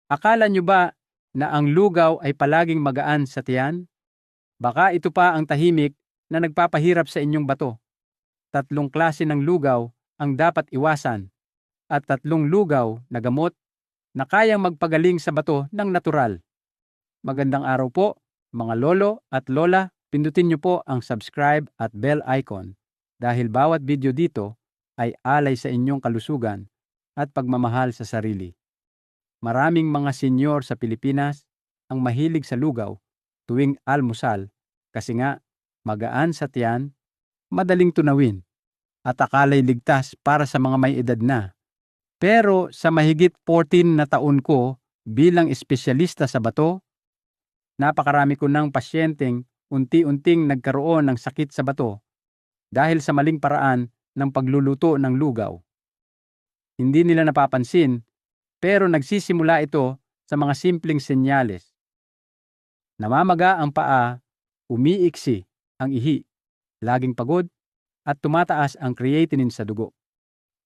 Akala nyo ba na ang lugaw ay palaging magaan sa tiyan? Baka ito pa ang tahimik na nagpapahirap sa inyong bato. Tatlong klase ng lugaw ang dapat iwasan at tatlong lugaw na gamot na kayang magpagaling sa bato ng natural. Magandang araw po, mga lolo at lola. Pindutin niyo po ang subscribe at bell icon dahil bawat video dito ay alay sa inyong kalusugan at pagmamahal sa sarili. Maraming mga senyor sa Pilipinas ang mahilig sa lugaw tuwing almusal kasi nga magaan sa tiyan, madaling tunawin, at akala'y ligtas para sa mga may edad na. Pero sa mahigit 14 na taon ko bilang espesyalista sa bato, napakarami ko ng pasyenteng unti-unting nagkaroon ng sakit sa bato dahil sa maling paraan ng pagluluto ng lugaw. Hindi nila napapansin pero nagsisimula ito sa mga simpleng senyales. Namamaga ang paa, umiiksi ang ihi, laging pagod, at tumataas ang creatinine sa dugo.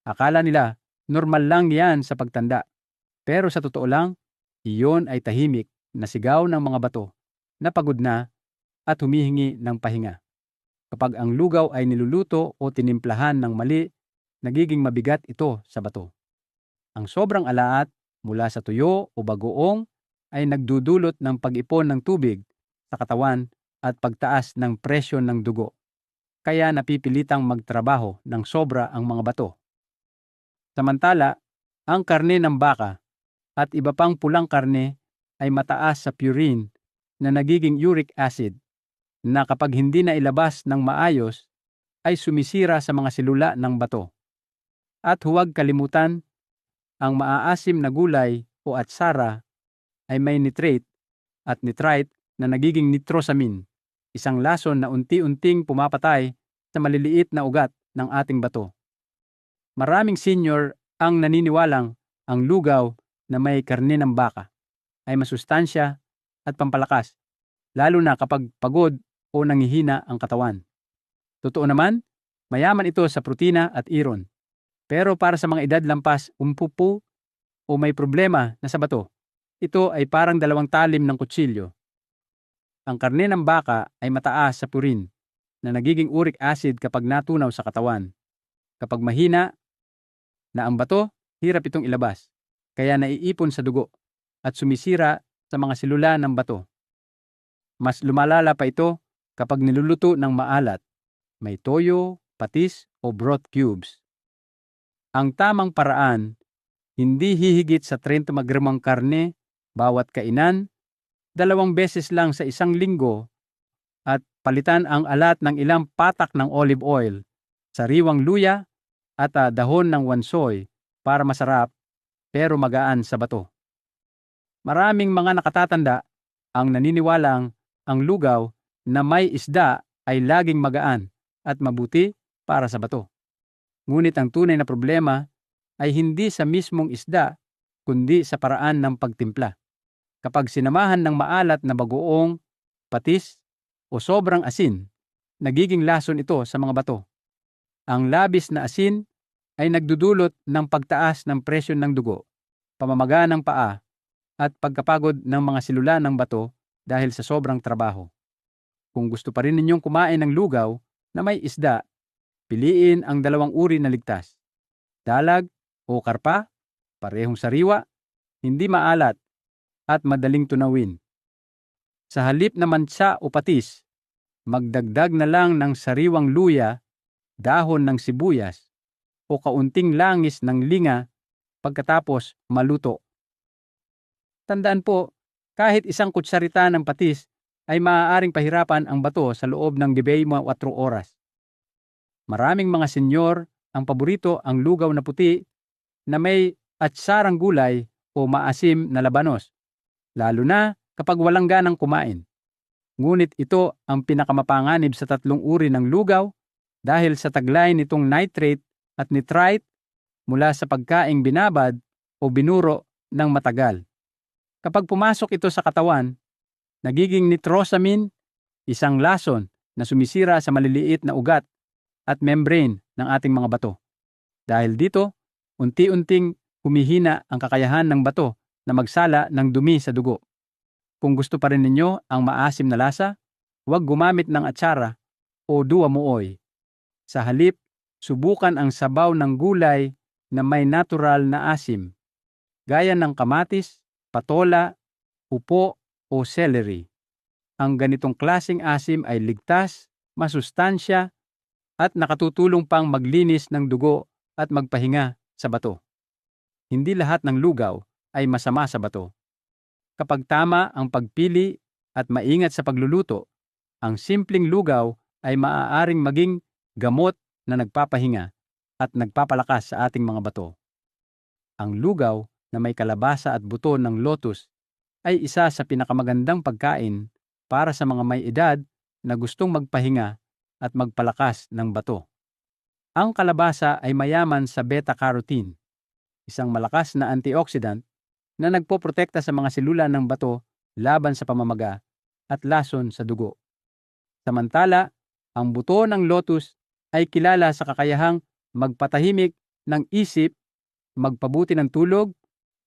Akala nila normal lang yan sa pagtanda. Pero sa totoo lang, iyon ay tahimik na sigaw ng mga bato na pagod na at humihingi ng pahinga. Kapag ang lugaw ay niluluto o tinimplahan ng mali, nagiging mabigat ito sa bato. Ang sobrang alaat mula sa tuyo o bagoong ay nagdudulot ng pag-ipon ng tubig sa katawan at pagtaas ng presyon ng dugo. Kaya napipilitang magtrabaho ng sobra ang mga bato. Samantala, ang karne ng baka at iba pang pulang karne ay mataas sa purine na nagiging uric acid na kapag hindi na ilabas ng maayos ay sumisira sa mga selula ng bato. At huwag kalimutan, ang maaasim na gulay o atsara ay may nitrate at nitrite na nagiging nitrosamine, isang lason na unti-unting pumapatay sa maliliit na ugat ng ating bato. Maraming senior ang naniniwalang ang lugaw na may karne ng baka ay masustansya at pampalakas, lalo na kapag pagod o nanghihina ang katawan. Totoo naman, mayaman ito sa protina at iron. Pero para sa mga edad lampas umpupo o may problema na sa bato, ito ay parang dalawang talim ng kutsilyo. Ang karne ng baka ay mataas sa purine na nagiging uric acid kapag natunaw sa katawan. Kapag mahina na ang bato, hirap itong ilabas, kaya naiipon sa dugo at sumisira sa mga selula ng bato. Mas lumalala pa ito kapag niluluto ng maalat, may toyo, patis o broth cubes. Ang tamang paraan, hindi hihigit sa 30 gramong karne bawat kainan, 2 beses lang sa isang linggo, at palitan ang alat ng ilang patak ng olive oil, sariwang luya at dahon ng wansoy para masarap pero magaan sa bato. Maraming mga nakatatanda ang naniniwalang ang lugaw na may isda ay laging magaan at mabuti para sa bato. Ngunit ang tunay na problema ay hindi sa mismong isda kundi sa paraan ng pagtimpla. Kapag sinamahan ng maalat na bagoong, patis o sobrang asin, nagiging lason ito sa mga bato. Ang labis na asin ay nagdudulot ng pagtaas ng presyon ng dugo, pamamaga ng paa, at pagkapagod ng mga selula ng bato dahil sa sobrang trabaho. Kung gusto pa rin ninyong kumain ng lugaw na may isda, piliin ang 2 uri na ligtas. Dalag o karpa, parehong sariwa, hindi maalat, at madaling tunawin. Sa halip na mansa o patis, magdagdag na lang ng sariwang luya, dahon ng sibuyas, o kaunting langis ng linga pagkatapos maluto. Tandaan po, kahit isang kutsarita ng patis ay maaaring pahirapan ang bato sa loob ng 24 oras. Maraming mga senyor ang paborito ang lugaw na puti na may atsarang gulay o maasim na labanos, lalo na kapag walang ganang kumain. Ngunit ito ang pinakamapanganib sa 3 uri ng lugaw dahil sa taglay nitong nitrate at nitrite mula sa pagkaing binabad o binuro ng matagal. Kapag pumasok ito sa katawan, nagiging nitrosamine, isang lason na sumisira sa maliliit na ugat at membrane ng ating mga bato. Dahil dito, unti-unting humihina ang kakayahan ng bato na magsala ng dumi sa dugo. Kung gusto pa rin ninyo ang maasim na lasa, huwag gumamit ng atsara o duwamuoy. Sa halip, subukan ang sabaw ng gulay na may natural na asim, gaya ng kamatis, patola, upo o celery. Ang ganitong klasing asim ay ligtas, masustansya, at nakatutulong pang maglinis ng dugo at magpahinga sa bato. Hindi lahat ng lugaw ay masama sa bato. Kapag tama ang pagpili at maingat sa pagluluto, ang simpleng lugaw ay maaaring maging gamot na nagpapahinga at nagpapalakas sa ating mga bato. Ang lugaw na may kalabasa at buto ng lotus ay isa sa pinakamagandang pagkain para sa mga may edad na gustong magpahinga at magpalakas ng bato. Ang kalabasa ay mayaman sa beta-carotene, isang malakas na antioxidant na nagpoprotekta sa mga selula ng bato laban sa pamamaga at lason sa dugo. Samantala, ang buto ng lotus ay kilala sa kakayahang magpatahimik ng isip, magpabuti ng tulog,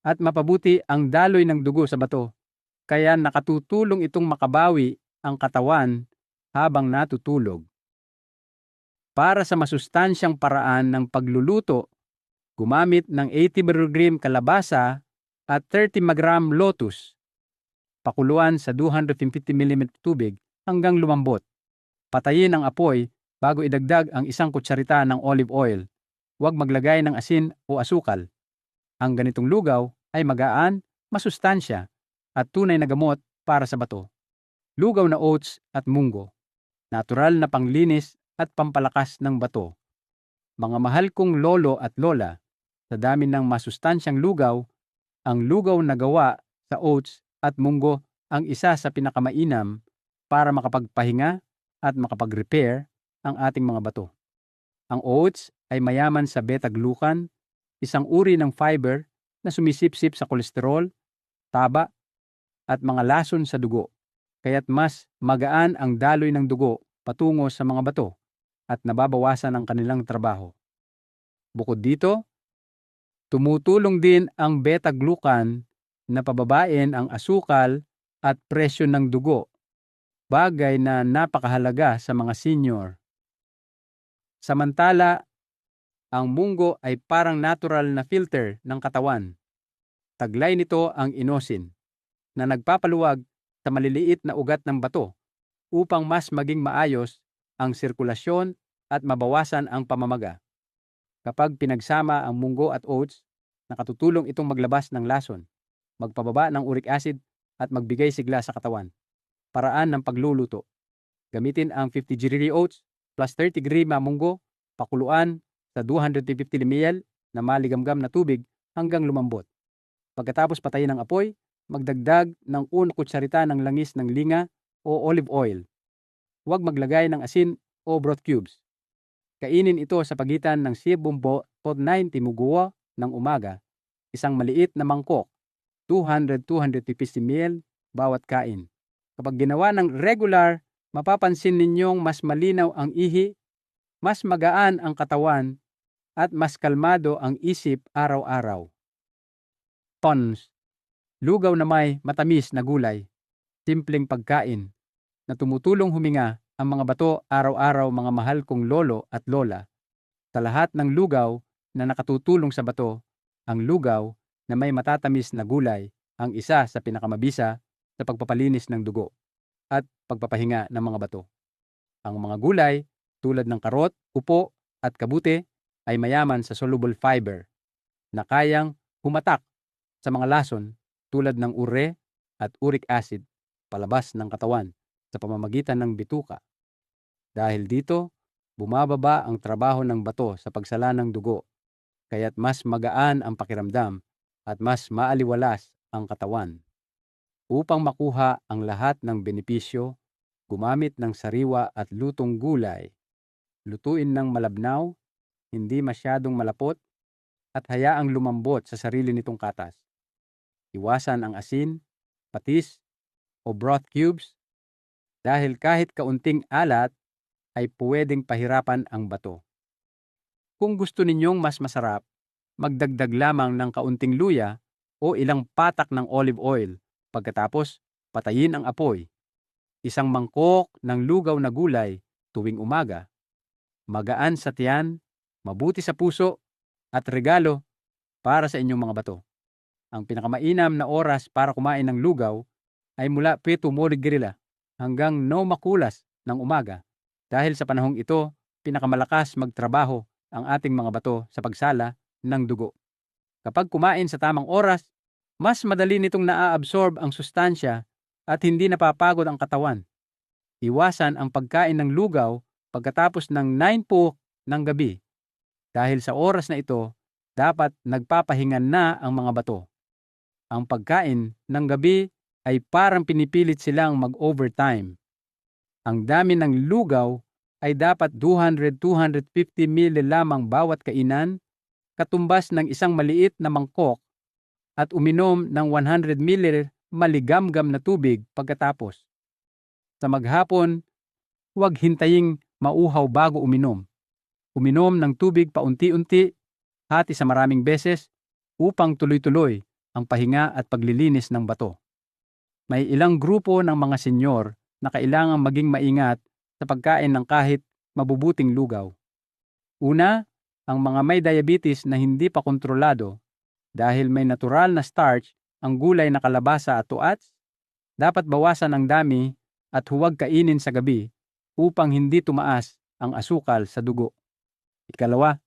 at mapabuti ang daloy ng dugo sa bato. Kaya nakatutulong itong makabawi ang katawan habang natutulog. Para sa masustansyang paraan ng pagluluto, gumamit ng 80 mg kalabasa at 30 mg lotus. Pakuluan sa 250 ml tubig hanggang lumambot. Patayin ang apoy bago idagdag ang 1 kutsarita ng olive oil. Huwag maglagay ng asin o asukal. Ang ganitong lugaw ay magaan, masustansya, at tunay na gamot para sa bato. Lugaw na oats at munggo. Natural na panglinis at pampalakas ng bato. Mga mahal kong lolo at lola, sa dami ng masustansyang lugaw, ang lugaw na gawa sa oats at munggo ang isa sa pinakamainam para makapagpahinga at makapag-repair ang ating mga bato. Ang oats ay mayaman sa beta-glucan, isang uri ng fiber na sumisipsip sa kolesterol, taba, at mga lason sa dugo, kaya't mas magaan ang daloy ng dugo patungo sa mga bato at nababawasan ang kanilang trabaho. Bukod dito, tumutulong din ang beta-glucan na pababain ang asukal at presyon ng dugo, bagay na napakahalaga sa mga senior. Samantala, ang munggo ay parang natural na filter ng katawan. Taglay nito ang inosine, na nagpapaluwag sa maliliit na ugat ng bato upang mas maging maayos ang sirkulasyon at mabawasan ang pamamaga. Kapag pinagsama ang munggo at oats, nakatutulong itong maglabas ng lason, magpababa ng uric acid at magbigay sigla sa katawan. Paraan ng pagluluto. Gamitin ang 50 GRE oats plus 30 grama munggo, pakuluan sa 250 ml na maligamgam na tubig hanggang lumambot. Pagkatapos patayin ang apoy, magdagdag ng 1 kutsarita ng langis ng linga o olive oil. Huwag maglagay ng asin o broth cubes. Kainin ito sa pagitan ng 7-9 timuguwa ng umaga, isang maliit na mangkok, 200-250 ml bawat kain. Kapag ginawa ng regular, mapapansin ninyong mas malinaw ang ihi, mas magaan ang katawan, at mas kalmado ang isip araw-araw. Tons. Lugaw na may matamis na gulay. Simpleng pagkain na tumutulong huminga ang mga bato araw-araw, mga mahal kong lolo at lola. Sa lahat ng lugaw na nakatutulong sa bato, ang lugaw na may matatamis na gulay ang isa sa pinakamabisa sa pagpapalinis ng dugo at pagpapahinga ng mga bato. Ang mga gulay tulad ng karot, upo at kabute ay mayaman sa soluble fiber na kayang humatak sa mga lason tulad ng ure at uric acid palabas ng katawan sa pamamagitan ng bituka. Dahil dito, bumababa ang trabaho ng bato sa pagsala ng dugo, kaya't mas magaan ang pakiramdam at mas maaliwalas ang katawan. Upang makuha ang lahat ng benepisyo, gumamit ng sariwa at lutong gulay. Lutuin ng malabnaw, hindi masyadong malapot, at hayaang lumambot sa sarili nitong katas. Iwasan ang asin, patis, o broth cubes dahil kahit kaunting alat ay pwedeng pahirapan ang bato. Kung gusto ninyong mas masarap, magdagdag lamang ng kaunting luya o ilang patak ng olive oil. Pagkatapos, patayin ang apoy. Isang mangkok ng lugaw na gulay tuwing umaga. Magaan sa tiyan, mabuti sa puso, at regalo para sa inyong mga bato. Ang pinakamainam na oras para kumain ng lugaw ay mula 7:00 hanggang 9:00 ng umaga. Dahil sa panahong ito, pinakamalakas magtrabaho ang ating mga bato sa pagsala ng dugo. Kapag kumain sa tamang oras, mas madali nitong naa-absorb ang sustansya at hindi napapagod ang katawan. Iwasan ang pagkain ng lugaw pagkatapos ng 9 po ng gabi. Dahil sa oras na ito, dapat nagpapahinga na ang mga bato. Ang pagkain ng gabi ay parang pinipilit silang mag-overtime. Ang dami ng lugaw ay dapat 200-250 ml lamang bawat kainan, katumbas ng isang maliit na mangkok, at uminom ng 100 ml maligamgam na tubig pagkatapos. Sa maghapon, huwag hintaying mauhaw bago uminom. Uminom ng tubig paunti-unti, hati sa maraming beses, upang tuloy-tuloy ang pahinga at paglilinis ng bato. May ilang grupo ng mga senyor na kailangang maging maingat sa pagkain ng kahit mabubuting lugaw. Una, ang mga may diabetes na hindi pa kontrolado. Dahil may natural na starch ang gulay na kalabasa at tuats, dapat bawasan ang dami at huwag kainin sa gabi upang hindi tumaas ang asukal sa dugo. Ikalawa,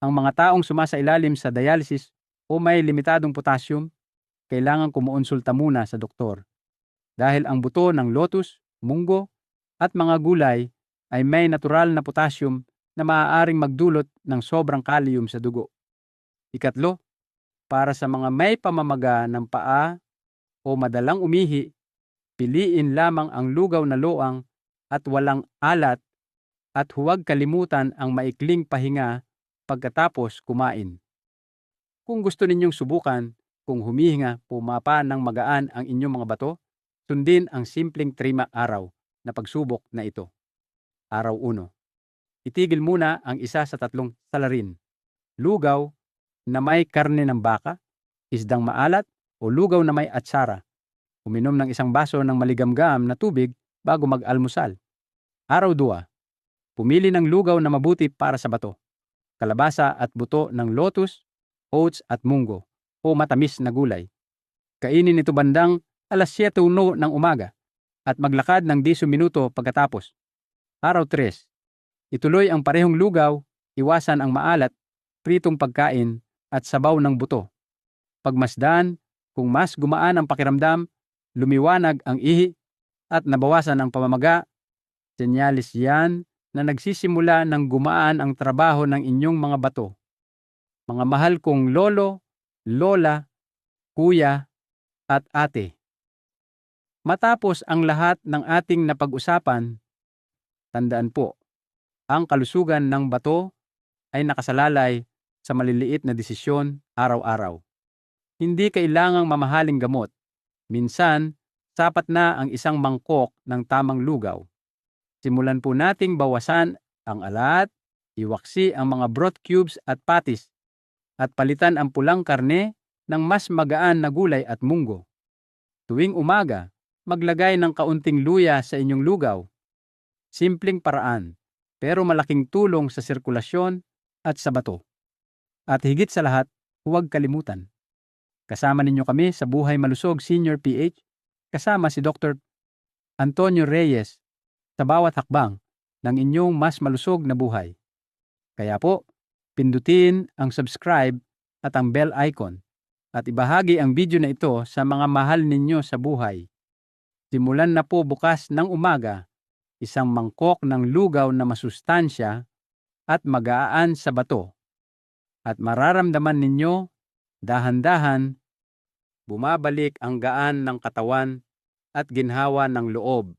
ang mga taong sumasailalim sa dialysis o may limitadong potassium, kailangan kumuonsulta muna sa doktor. Dahil ang buto ng lotus, munggo, at mga gulay ay may natural na potassium na maaaring magdulot ng sobrang kalium sa dugo. Ikatlo, para sa mga may pamamaga ng paa o madalang umihi, piliin lamang ang lugaw na loang at walang alat at huwag kalimutan ang maikling pahinga pagkatapos kumain. Kung gusto ninyong subukan kung humihinga, pumapa ng magaan ang inyong mga bato, sundin ang simpleng 3 araw na pagsubok na ito. Araw 1. Itigil muna ang isa sa 3 salarin. Lugaw na may karne ng baka, isdang maalat, o lugaw na may atsara. Uminom ng 1 baso ng maligamgam na tubig bago mag-almusal. Araw 2. Pumili ng lugaw na mabuti para sa bato. Kalabasa at buto ng lotus, oats at munggo, o matamis na gulay. Kainin ito bandang 7:00 ng umaga at maglakad ng 10 minuto pagkatapos. Araw 3. Ituloy ang parehong lugaw, iwasan ang maalat, pritong pagkain at sabaw ng buto. Pagmasdan, kung mas gumaan ang pakiramdam, lumiwanag ang ihi at nabawasan ang pamamaga, senyalis yan na nagsisimula ng gumaan ang trabaho ng inyong mga bato. Mga mahal kong lolo, lola, kuya, at ate. Matapos ang lahat ng ating napag-usapan, tandaan po, ang kalusugan ng bato ay nakasalalay sa maliliit na desisyon araw-araw. Hindi kailangang mamahaling gamot. Minsan, sapat na ang isang mangkok ng tamang lugaw. Simulan po nating bawasan ang alat, iwaksi ang mga broth cubes at patis, at palitan ang pulang karne ng mas magaan na gulay at munggo. Tuwing umaga, maglagay ng kaunting luya sa inyong lugaw. Simpleng paraan, pero malaking tulong sa sirkulasyon at sa bato. At higit sa lahat, huwag kalimutan. Kasama ninyo kami sa Buhay Malusog Senior PH, kasama si Dr. Antonio Reyes sa bawat hakbang ng inyong mas malusog na buhay. Kaya po, pindutin ang subscribe at ang bell icon at ibahagi ang video na ito sa mga mahal ninyo sa buhay. Simulan na po bukas ng umaga, isang mangkok ng lugaw na masustansya at magaan sa bato. At mararamdaman ninyo, dahan-dahan, bumabalik ang gaan ng katawan at ginhawa ng loob.